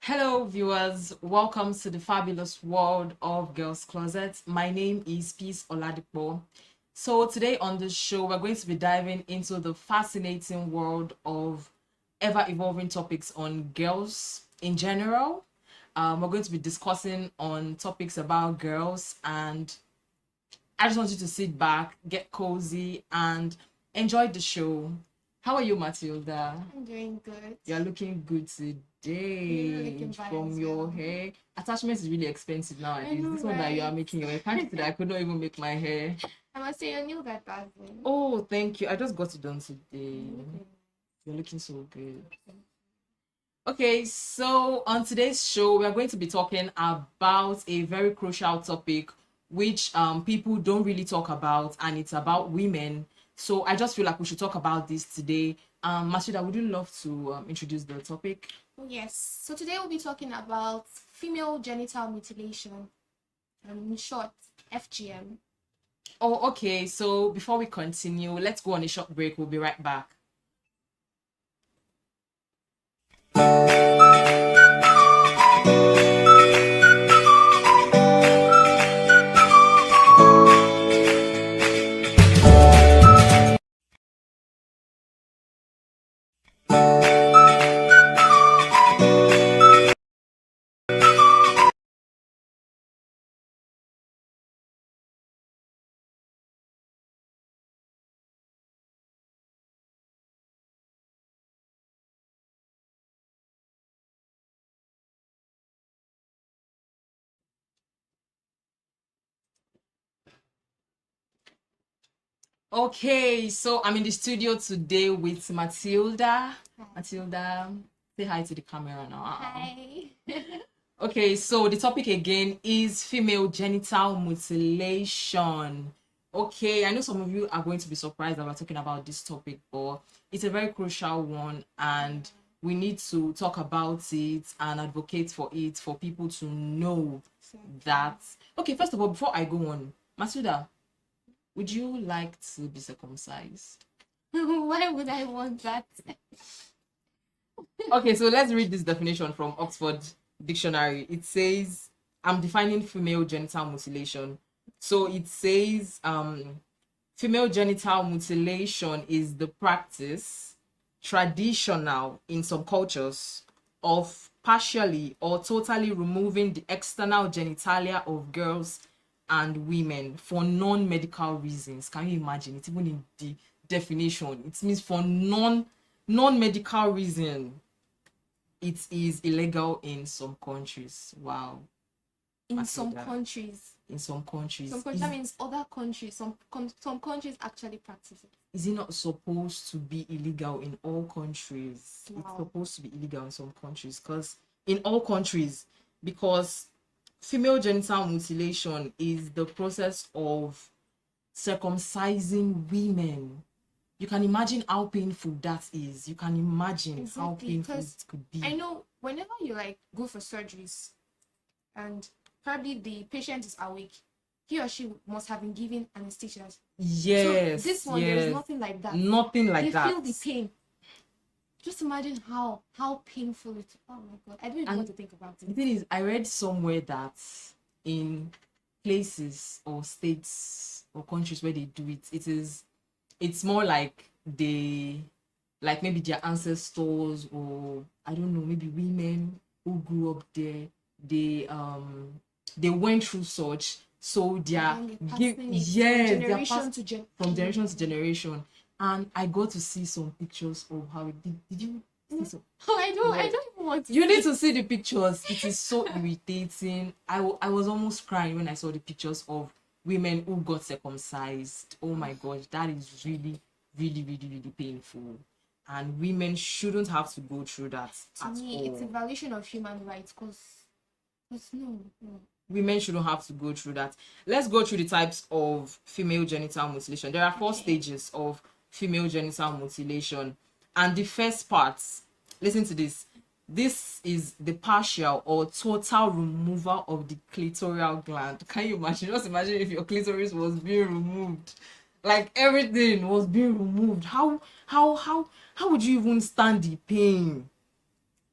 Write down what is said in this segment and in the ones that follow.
Hello, viewers. Welcome to the fabulous world of Girls Closet. My name is Peace Oladipo. So today on this show, we're going to be diving into the fascinating world of ever-evolving topics on girls in general. We're going to be discussing on topics about girls, and I just want you to sit back, get cozy, and enjoy the show. How are you, Matilda? I'm doing good. You're looking good You're today looking fine from as your well. hair. Attachment is really expensive I nowadays. know, This one that you are right? making your hair. Can't you see that I could not even make my hair? I must say, your nails are dazzling. Oh, thank you. I just got it done today. Okay. You're looking so good. Okay, so on today's show, we are going to be talking about a very crucial topic which people don't really talk about, and it's about women. So I just feel like we should talk about this today. Masuda, would you love to introduce the topic? Yes. So today we'll be talking about female genital mutilation, in short, FGM. Oh, okay. So before we continue, let's go on a short break. We'll be right back. Okay, so I'm in the studio today with Matilda. Hi. Matilda, say hi to the camera now. Hi. Okay, so the topic again is female genital mutilation. Okay, I know some of you are going to be surprised that we're talking about this topic, but it's a very crucial one, and we need to talk about it and advocate for it for people to know that. Okay, first of all, before I go on, Masuda, would you like to be circumcised? Why would I want that? Okay, so let's read this definition from Oxford Dictionary. It says, I'm defining female genital mutilation. So it says, female genital mutilation is the practice, traditional in some cultures, of partially or totally removing the external genitalia of girls and women for non-medical reasons. Can you imagine it? Even in the definition, it means for non-medical reason. It is illegal in some countries. Wow. In some countries. In some countries. That means other countries. Some countries actually practice it. Is it not supposed to be illegal in all countries? Wow. It's supposed to be illegal in some countries, because in all countries, because female genital mutilation is the process of circumcising women. You can imagine how painful that is. You can imagine how painful it could be. I know whenever you go for surgeries and probably the patient is awake, he or she must have been given anesthesia. Yes. So this one, there's nothing like that. Nothing like that. You feel the pain. Just imagine how painful it is. Oh my God. I don't even want to think about it. The thing is, I read somewhere that in places or states or countries where they do it, it's more like maybe their ancestors, or I don't know, maybe women who grew up there, they went through such, so they are generation from generation to generation. And I got to see some pictures of how it did you see some? I don't even want to. You need to see the pictures. It is so irritating. I was almost crying when I saw the pictures of women who got circumcised. Oh my gosh, that is really, really, really, really painful. And women shouldn't have to go through that at all. It's a violation of human rights, because no. Women shouldn't have to go through that. Let's go through the types of female genital mutilation. There are 4 stages of female genital mutilation. And the first part, listen to this. This is the partial or total removal of the clitoral gland. Can you imagine? Just imagine if your clitoris was being removed. Like everything was being removed. How would you even stand the pain?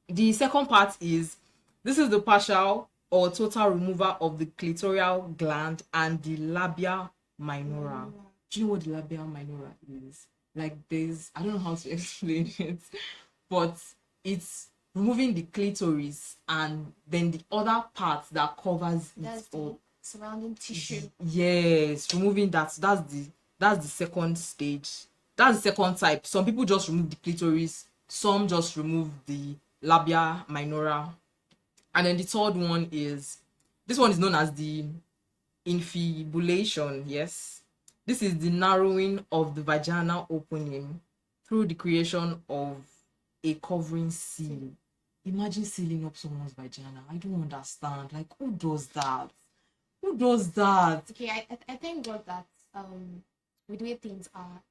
The second part is This is the partial or total removal of the clitoral gland and the labia minora. Do you know what the labia minora is? Like, there's, I don't know how to explain it, but it's removing the clitoris and then the other part that covers That's it the up. surrounding tissue. Yes, removing that. So that's the second stage. That's the second type. Some people just remove the clitoris, some just remove the labia minora. And then the third one is, this one is known as the infibulation. Yes, this is the narrowing of the vaginal opening through the creation of a covering seal. Imagine sealing up someone's vagina. I don't understand. Like, who does that? Who does that? Okay, I thank God that with the way things are,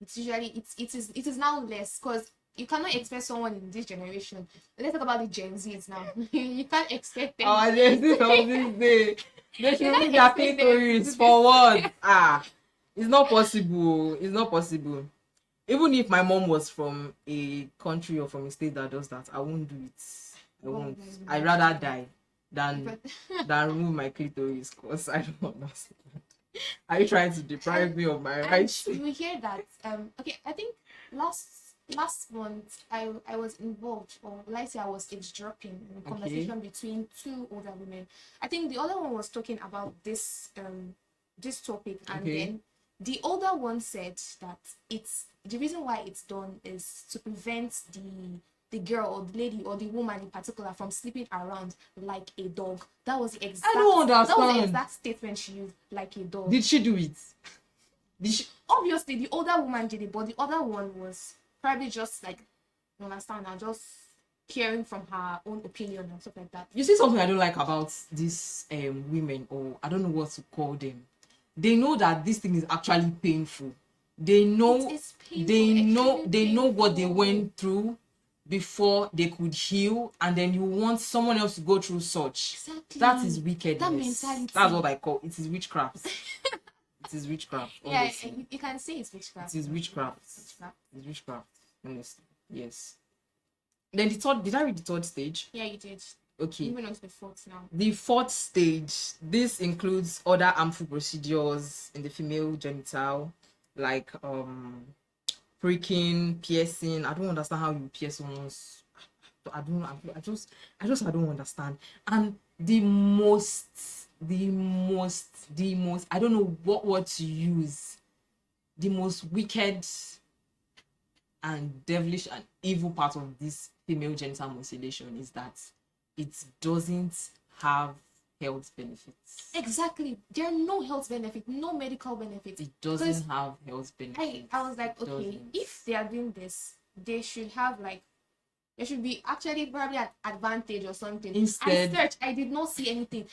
it's usually it is now less, because you cannot expect someone in this generation. Let's talk about the Gen Zs now. You can't expect them. Oh, there's this of this day. They You should can't remove their expect them to clitoris do for this. what? Ah, it's not possible. It's not possible. Even if my mom was from a country or from a state that does that, I won't do it. I Well, won't. no, no, I'd no, rather no. die than But remove my clitoris, because I don't understand. Are you trying to deprive me of my and rights? you hear that okay, I think last month I was involved, or like say I was eavesdropping in a Okay. conversation between two older women. I think the other one was talking about this topic, and Okay. then the older one said that it's the reason why it's done is to prevent the girl or the lady or the woman in particular from sleeping around like a dog. That was the exact, I don't that was the understand. exact statement she used, like a dog. Did she do it? Did she? Obviously the older woman did it, but the other one was probably just like, you understand, now just hearing from her own opinion and stuff like that. You see, something I don't like about these women, or I don't know what to call them. They know that this thing is actually painful. They know, It is painful, they know what they painful. went through before they could heal, and then you want someone else to go through such. Exactly. That is wickedness. That mentality. That's what I call it. Is witchcraft. It is witchcraft. Yeah, Honestly, you can say it's witchcraft. it is witchcraft. Witchcraft. It's witchcraft. Honestly, yes. Then the third. Did I read the third stage? Yeah, you did. Okay. Moving on to the fourth now. The fourth stage, this includes other harmful procedures in the female genital, like pricking, piercing. I don't understand how you pierce someone's. I don't understand. And the most, I don't know what word to use. The most wicked and devilish and evil part of this female genital mutilation is that it doesn't have health benefits. Exactly. There are no health benefits, no medical benefits. It doesn't have health benefits. I was like, okay, doesn't. if they are doing this, they should have like, there should be actually probably an advantage or something. Instead, I searched, I did not see anything.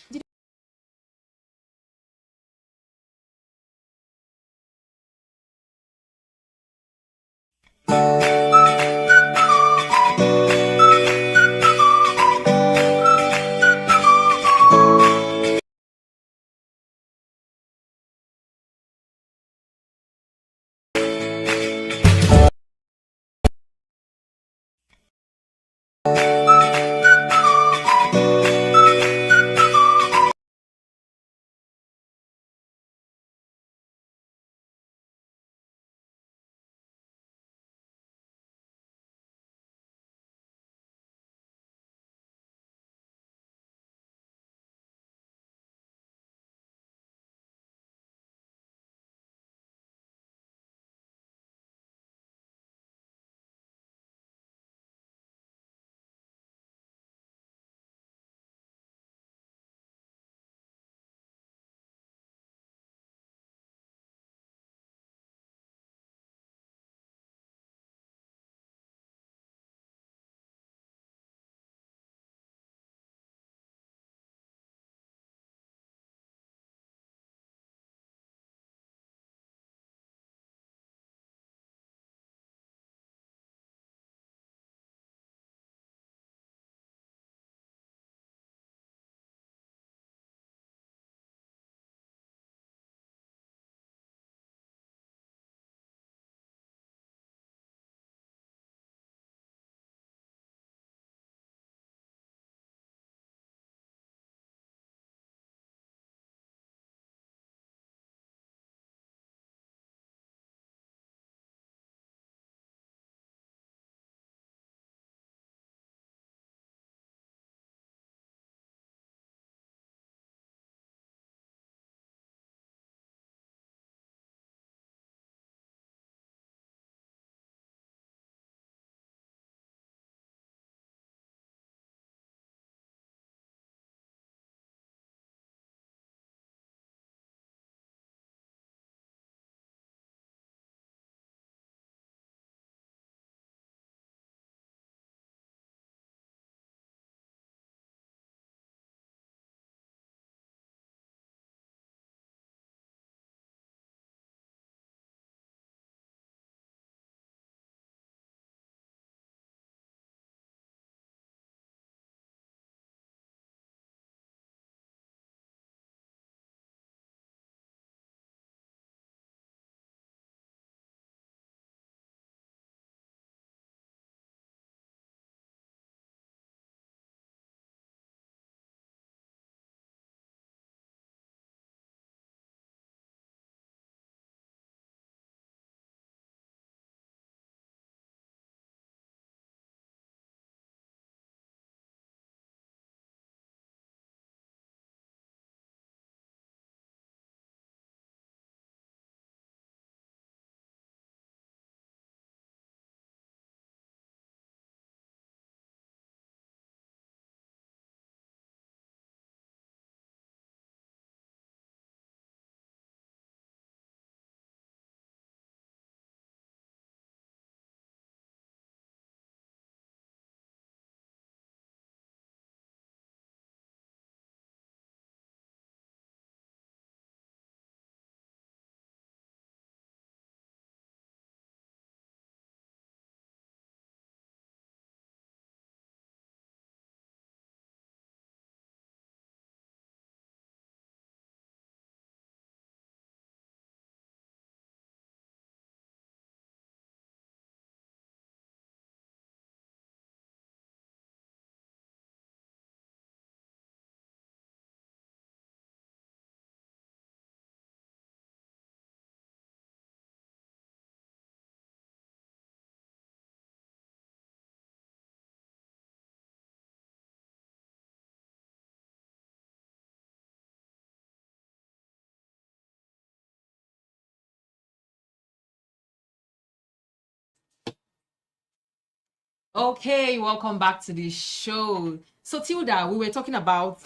Okay, welcome back to the show. So, Tilda, we were talking about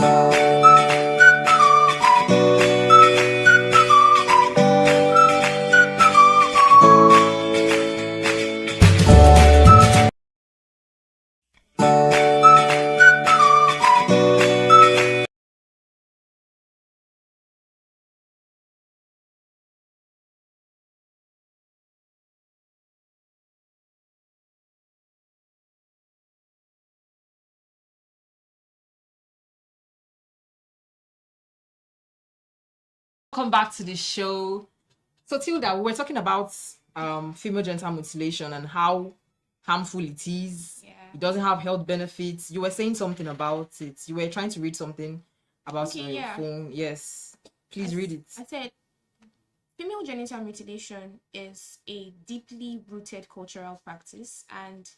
welcome back to the show. So, Tilda, we were talking about female genital mutilation and how harmful it is. Yeah. It doesn't have health benefits. You were saying something about it. You were trying to read something about Okay, your yeah. phone. Yes. Please read it. I said female genital mutilation is a deeply rooted cultural practice, and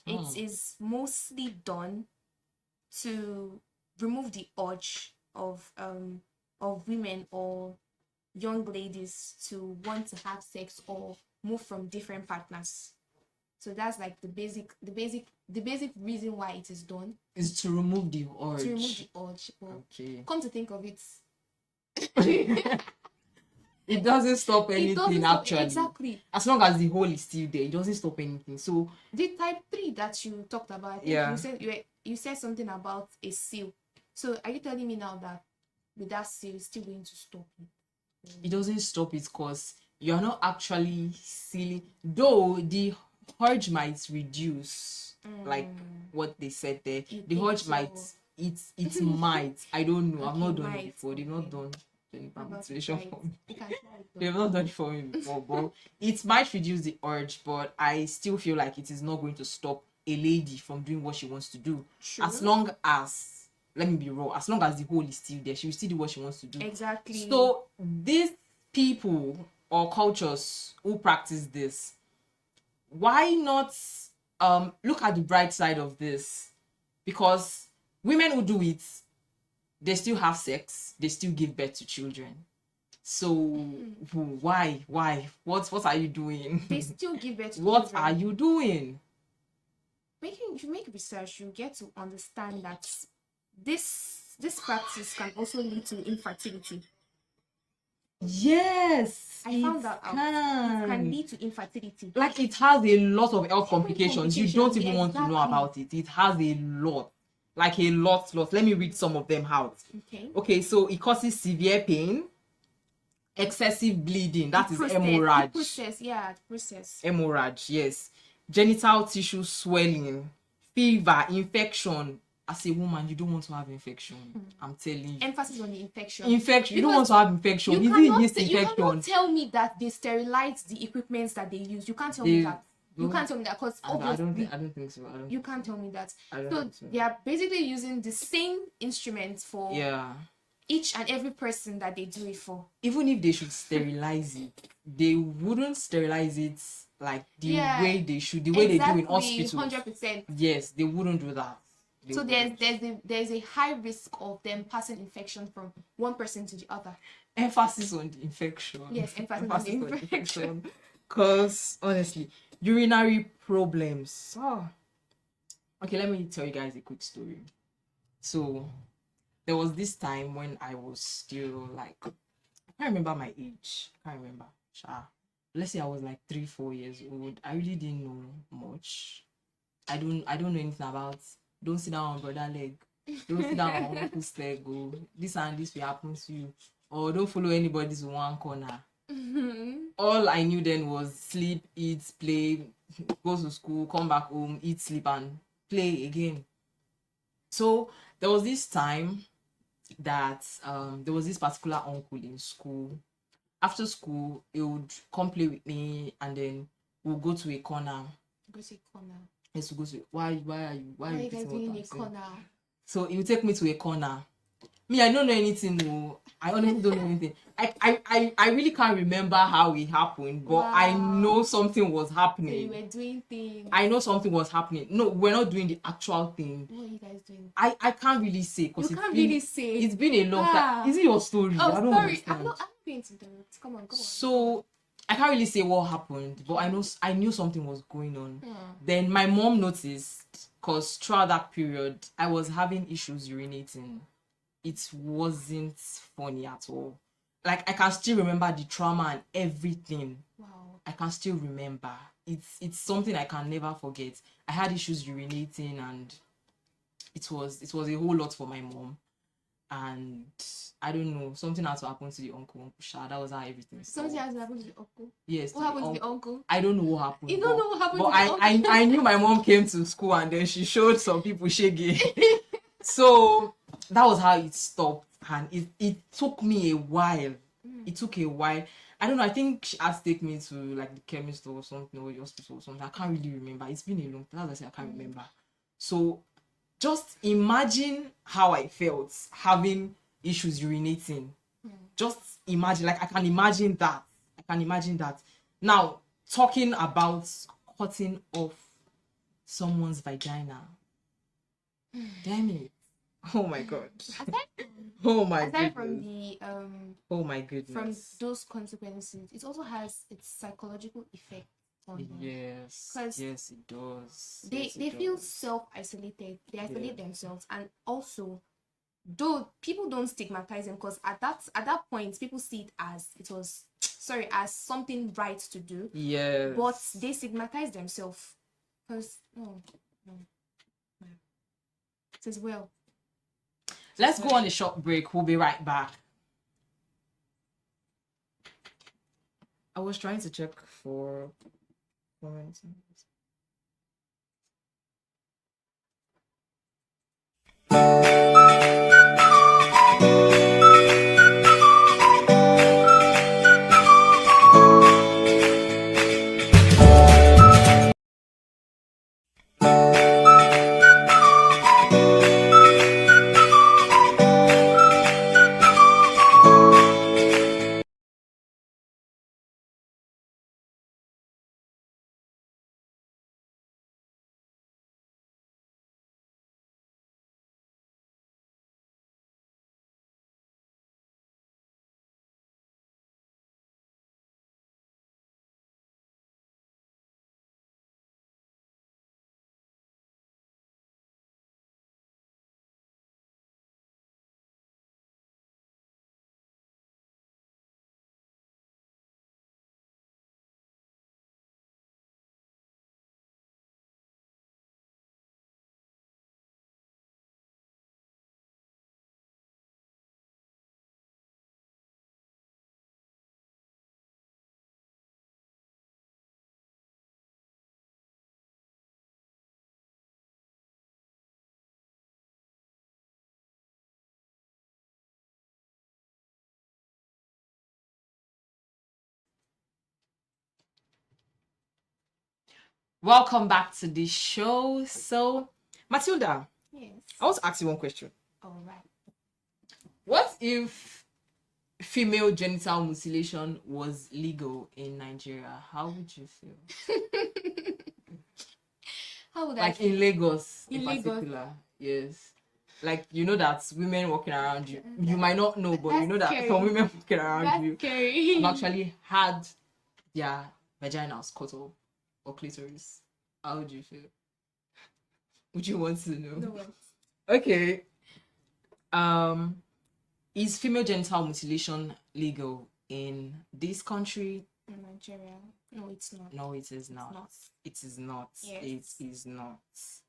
it is mostly done to remove the urge of women or young ladies to want to have sex or move from different partners. So that's like the basic reason why it is done. Is to remove the urge. To remove the urge. Well, Okay. come to think of it, it doesn't stop it anything doesn't stop- actually. exactly. As long as the hole is still there, it doesn't stop anything. So The type 3 that you talked about, I think Yeah. you said something about a seal. So are you telling me now that with that seal it's still going to stop it? it doesn't stop it because you're not actually sealing, though the urge might reduce, like what they said there. You The think urge so? might, it might. I don't know. I've Okay, not done might, it before. They've not okay. done any How about mutilation try it? for me. You can try it though. They've not done it for me before, but it might reduce the urge, but I still feel like it is not going to stop a lady from doing what she wants to do. True. As long as, let me be raw, as long as the hole is still there, she will still do what she wants to do. Exactly. So these people or cultures who practice this, why not look at the bright side of this? Because women who do it, they still have sex, they still give birth to children. So why what are you doing? They still give birth to What children. are you doing? If you make research, you get to understand that this practice can also lead to infertility. Yes, I found that out. It can lead to infertility. Like, it has a lot of health complications. You don't even want to know exactly. about it. It has a lot. Like a lot. Let me read some of them out. Okay, so it causes severe pain, excessive bleeding, that is hemorrhage. Process. Hemorrhage, yes. Genital tissue swelling, fever, infection. As a woman, you don't want to have infection. I'm telling you. Emphasis on the infection. Infection. You don't want to have infection. Is it yeast infection? You cannot tell me that they sterilize the equipment that they use. You can't tell me that. You can't tell me that because obviously I don't think so. You can't tell me that. So they are basically using the same instruments for each and every person that they do it for. Even if they should sterilize it, they wouldn't sterilize it like the way they should, the way they do in hospitals. 100%. Yes, they wouldn't do that. So there's a high risk of them passing infection from one person to the other. Emphasis on the infection. Yes, emphasis on the infection. Because honestly, urinary problems. Okay, let me tell you guys a quick story. So there was this time when I was still like, I can't remember my age. I can't remember. Let's say I was like 3-4 years old. I really didn't know much. I don't know anything about, don't sit down on brother leg, don't sit down on uncle's leg, go this and this will happen to you, or don't follow anybody's one corner. All I knew then was sleep, eat, play, go to school, come back home, eat, sleep, and play again. So there was this time that there was this particular uncle in school. After school, he would come play with me, and then we'll go to a corner. Go to a corner. Yes, we'll go to. Why are you guys doing a corner? So he will take me to a corner. Me, I don't know anything. No, I honestly don't know anything. I really can't remember how it happened, but I know something was happening. So you were doing things. I know something was happening. No, we're not doing the actual thing. What are you guys doing? I can't really say because it's been a long time. Is it your story? Oh, I don't sorry. understand. I'm not going to do it. Come on. So I can't really say what happened, but I knew something was going on. Yeah. Then my mom noticed, because throughout that period I was having issues urinating. It wasn't funny at all. Like, I can still remember the trauma and everything. Wow. I can still remember. It's something I can never forget. I had issues urinating, and it was a whole lot for my mom. And I don't know, something had to happen to the uncle. That was how everything Something started. has happened to the uncle. Yes. What happened to the uncle? I don't know what happened. You don't know what happened but to the uncle? I knew my mom came to school and then she showed some people shaggy. So that was how it stopped, and it took me a while. It took a while. I don't know. I think she had to take me to like the chemist or something, or the hospital or something. I can't really remember. It's been a long time. As I say, I can't remember. So just imagine how I felt having issues urinating. Just imagine, like, I can imagine that. Now, talking about cutting off someone's vagina. Damn it. Oh my god. Oh my Aside from goodness. the Oh my goodness. from those consequences, it also has its psychological effect on them. Yes. 'Cause Yes, it does. They feel self-isolated. They isolate themselves, and also, though people don't stigmatize them, because at that point people see it as as something right to do. Yes. But they stigmatize themselves because no. It is well. Let's go on a short break. We'll be right back. I was trying to check for comments. Welcome back to the show. So, Matilda, Yes. I want to ask you one question. All right. What if female genital mutilation was legal in Nigeria? How would you feel? How would I Like feel? in Lagos, In in Lagos. particular, yes. Like, you know that women walking around you, you might not know, but you That's know that scary. some women walking around That's you scary. have actually had their vaginas cut off or clitoris. How would you feel? Would you want to know? No one. Okay. Is female genital mutilation legal in this country? In Nigeria. No, it's not. No, it is not. not. It is not. Yes. It is not.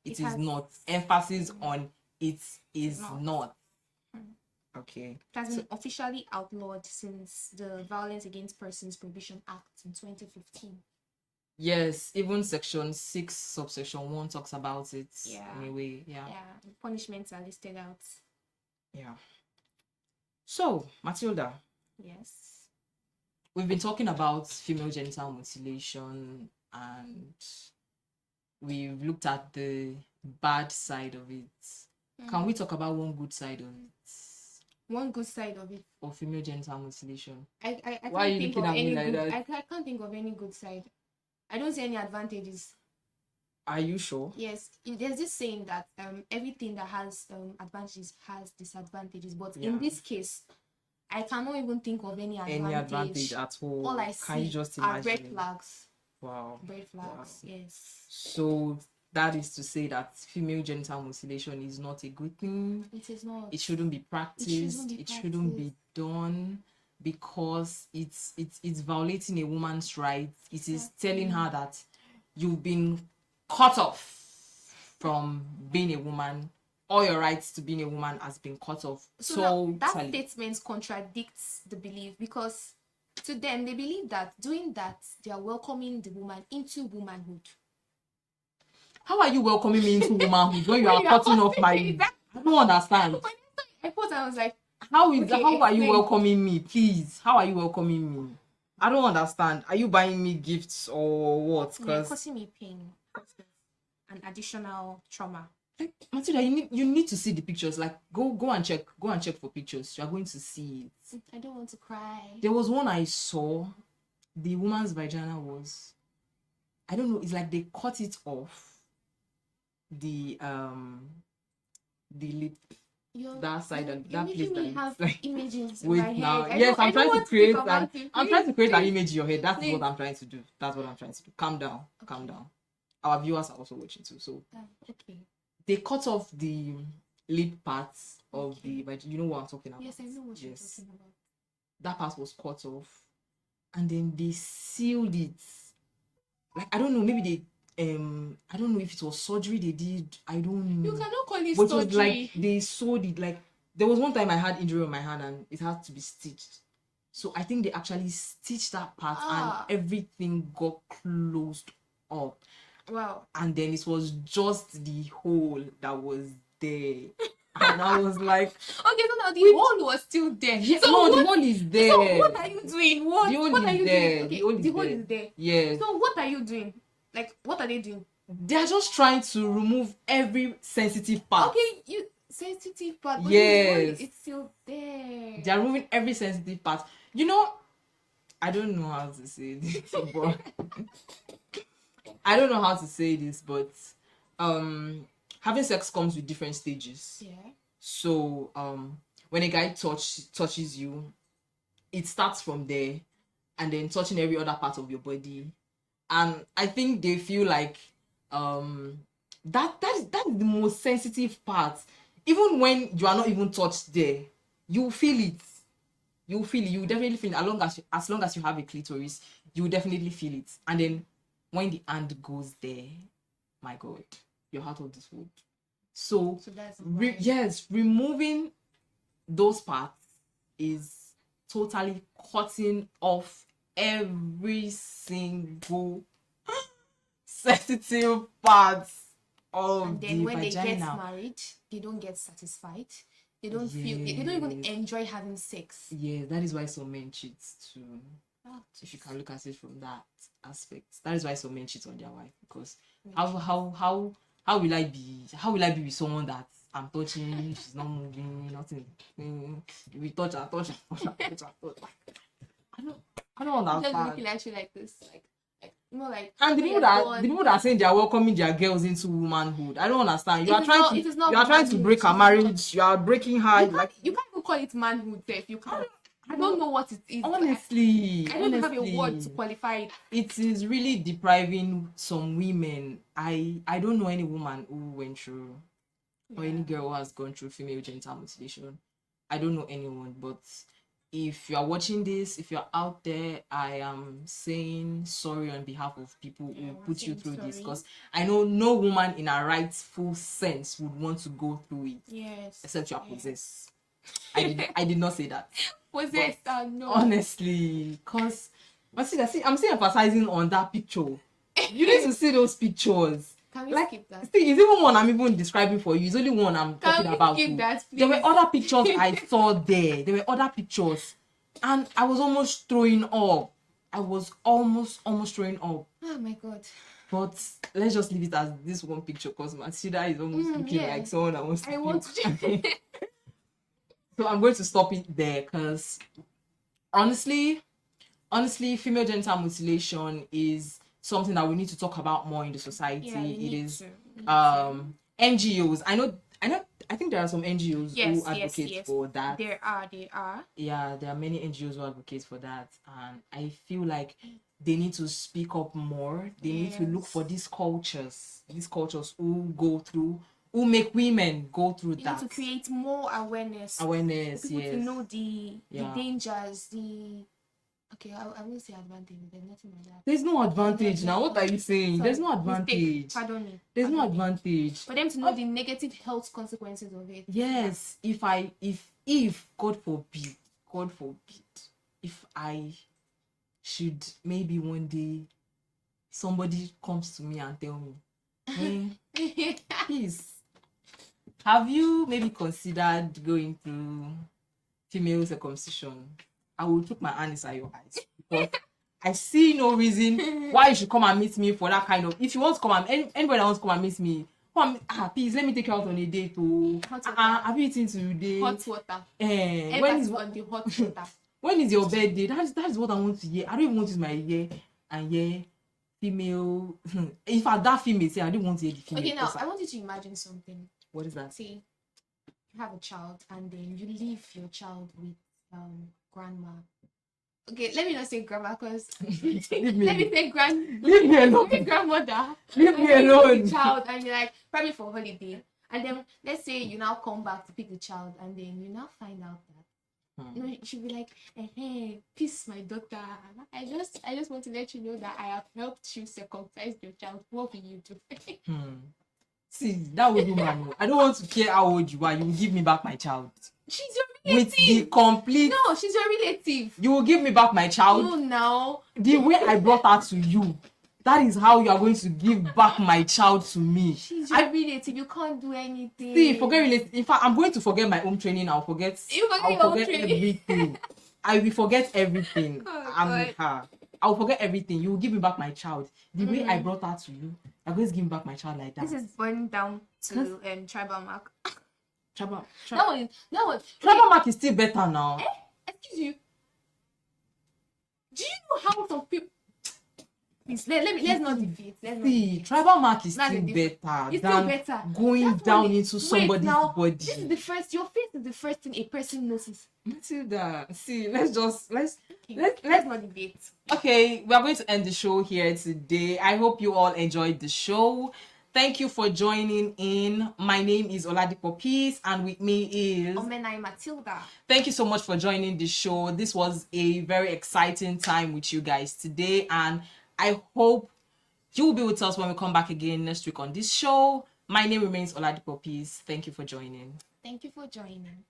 It It is has- not. Emphasis on it is Not. not. Okay. It has been officially outlawed since the Violence Against Persons Prohibition Act in 2015. Yes, even section 6 subsection 1 talks about it. Yeah. Anyway, yeah. Yeah, the punishments are listed out. Yeah. So, Matilda, Yes. we've been talking about female genital mutilation, and we've looked at the bad side of it. Can we talk about one good side of it? One good side of it. Of female genital mutilation? I Why are can't you think looking of at me any like good. that? I can't think of any good side. I don't see any advantages. Are you sure? Yes, there's this saying that everything that has advantages has disadvantages, but Yeah. in this case, I cannot even think of any Any advantage at all. All I Can you see just are red imagine? flags. Wow. Red flags, Wow. yes. So that is to say that female genital mutilation is not a good thing. It is not. It shouldn't be practiced. It shouldn't be done, because it's violating a woman's rights. It is telling her that you've been cut off from being a woman. All your rights to being a woman has been cut off. So that statement contradicts the belief, because to them they believe that doing that they are welcoming the woman into womanhood. How are you welcoming me into womanhood when you are cutting off my? I don't understand. I thought, I was like, how are you welcoming me? Please, how are you welcoming me? I don't understand. Are you buying me gifts or what? Because causing me pain, an additional trauma. Like, Matilda, you need to see the pictures. Like, go and check for pictures. You are going to see it. I don't want to cry. There was one I saw. The woman's vagina was, I don't know. It's like they cut it off. The lip, that side and that place that have like images in wait my now head. yes, I'm trying to create an image in your head. That's please. what I'm trying to do. Calm down. Our viewers are also watching too, so okay. They cut off the lip parts of the vagina. You know what I'm talking about? Yes, I know what you're talking about. That part was cut off, and then they sealed it. Like, I don't know, maybe they I don't know if it was surgery they did. I don't know. You cannot call it but surgery. It was like they sewed it. Like, there was one time I had injury on my hand and it had to be stitched. So I think they actually stitched that part and everything got closed up. Wow. And then it was just the hole that was there. And I was like, okay, so now the hole was still there. Yeah, so no, the hole is there. So what are you doing? What are you doing? Okay, the hole is there. Yes. So what are you doing? Like, what are they doing? They are just trying to remove every sensitive part. Okay, sensitive part. But yes. It's still there. They are removing every sensitive part. You know, I don't know how to say this, but having sex comes with different stages. Yeah. So when a guy touches you, it starts from there and then touching every other part of your body. And I think they feel like that is the most sensitive part. Even when you are not even touched there, you feel it. You definitely feel it. As long as you have a clitoris, you will definitely feel it. And then when the hand goes there, my God, you're out of this world. So that's yes, removing those parts is totally cutting off every single sensitive parts of and then the when vagina. They get married, they don't get satisfied. They don't feel. They don't even enjoy having sex. Yeah, that is why some men cheat too. If you can look at it from that aspect, that is why some men cheat on their wife, because how will I be with someone that I'm touching, she's not moving, nothing. We touch her. I don't understand. Just looking at you like this, like and the people that are saying they are welcoming their girls into womanhood, I don't understand. You are trying to break her marriage. You are breaking her. You can't even call it manhood. If you can't, I don't know what it is. Honestly, I don't have a word to qualify it. It is really depriving some women. I don't know any woman who went through, or any girl who has gone through female genital mutilation. I don't know anyone, but if you are watching this, if you're out there, I am saying sorry on behalf of people who put you through this, because I know no woman in her rightful sense would want to go through it. Yes. Except you are possessed. I did not say that. Possessed, no. Honestly, because I'm still emphasizing on that picture. You need to see those pictures. Can we skip that? See, it's even one I'm even describing for you. It's only one I'm talking about. Skip that, please? There were other pictures I saw there. There were other pictures. And I was almost throwing up. I was almost throwing up. Oh my God. But let's just leave it as this one picture, because Matilda is almost looking like someone that wants to puke. So I'm going to stop it there, because honestly, female genital mutilation is something that we need to talk about more in the society. It is NGOs. I I think there are some NGOs Yes, who advocate for that. There are. Yeah, there are many NGOs who advocate for that, and I feel like they need to speak up more. They need to look for these cultures who make women go through You that. need to create more awareness. For people Yes. to know the dangers, okay, I won't say advantage. There's nothing like that. There's no advantage now. What are you saying? Sorry, There's no advantage. mistake. Pardon me. There's no advantage. For them to know the negative health consequences of it. Yes. If God forbid, if I should maybe one day somebody comes to me and tell me, hey, please, have you maybe considered going through female circumcision? I will put my hand inside your eyes because I see no reason why you should come and meet me for that kind of. If you want to come and anybody that wants to come and meet me, please let me take you out on a date. Have you eaten today? Hot water. When is on the hot water? When is your birthday? That is what I want to hear. I don't even want to use my ear and hear female. In fact, that female say I don't want to hear the female. Okay, now I want you to imagine something. What is that? See, you have a child and then you leave your child with grandma. Okay, let me not say grandma because let me say leave me alone. Grandmother. Leave me alone. The child and you're like probably for holiday, and then let's say you now come back to pick the child, and then you now find out that you know, she'll be like, hey, peace, my daughter. I just want to let you know that I have helped you circumcise your child. What will you do? See, that would be man. I don't want to care how old you are. You will give me back my child. She's your relative. With the complete. No, she's your relative. You will give me back my child. No, now. The way I brought her to you, that is how you are going to give back my child to me. She's your relative. You can't do anything. See, forget relative. In fact, I'm going to forget my home training. I'll forget everything. I will forget everything. I'm with her. I'll forget everything. You will give me back my child. The way I brought her to you, I'm going to give me back my child like that. This is burning down to tribal mark. Tribal mark is still better now. Excuse you. Do you know how some people? Please, let's not defeat. See, tribal mark is still better than going down into somebody's body. This is the first. Your face is the first thing a person notices. Matilda, see, let's not debate. Okay, we are going to end the show here today. I hope you all enjoyed the show. Thank you for joining in. My name is Oladipo Peace, and with me is Omenai Matilda. Thank you so much for joining the show. This was a very exciting time with you guys today, and I hope you will be with us when we come back again next week on this show. My name remains Oladipo Peace. Thank you for joining. Thank you for joining.